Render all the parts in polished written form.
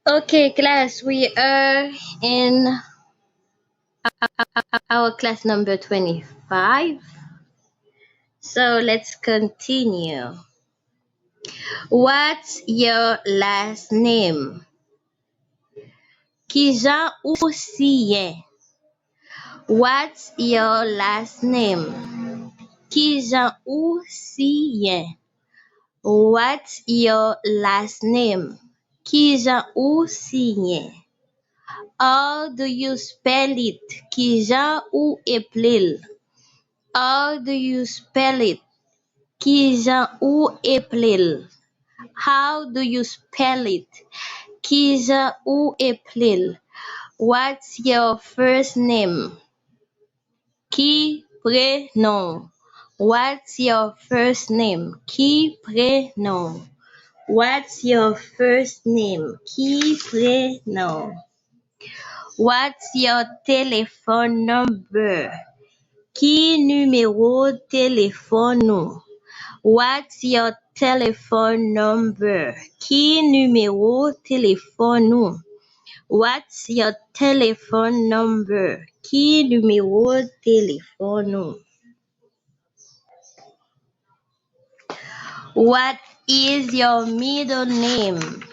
Okay, class, we are in our class number 25. So let's continue. What's your last name? Kijan ou Siyen? What's your last name? Kijan ou Siyen? What's your last name? Kijan ou Siyen? How do you spell it? Kijan ou Eplil? How do you spell it? Kijan ou Eplil? How do you spell it? Kijan ou Eplil? What's your first name? Qui prénom? What's your first name? Qui prénom? What's your first name? Qui prénom? What's your telephone number? Qui numéro téléphone nous? What's your telephone number? Qui numéro téléphone nous? What's your telephone number? Qui numéro téléphone nous? What is your middle name?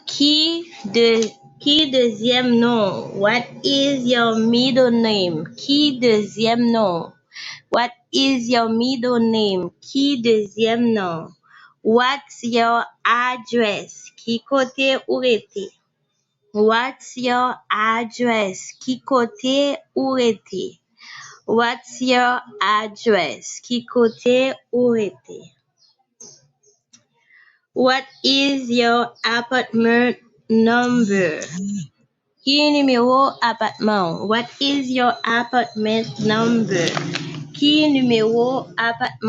Qui deuxième nom? What is your middle name? Qui deuxième nom? What is your middle name? Qui deuxième nom? What's your address? Qui côté où était? What's your address? Qui côté où était? What's your address? Qui côté où était? What is your apartment number? Qui numéro appartement? What is your apartment number? Qui numéro appartement?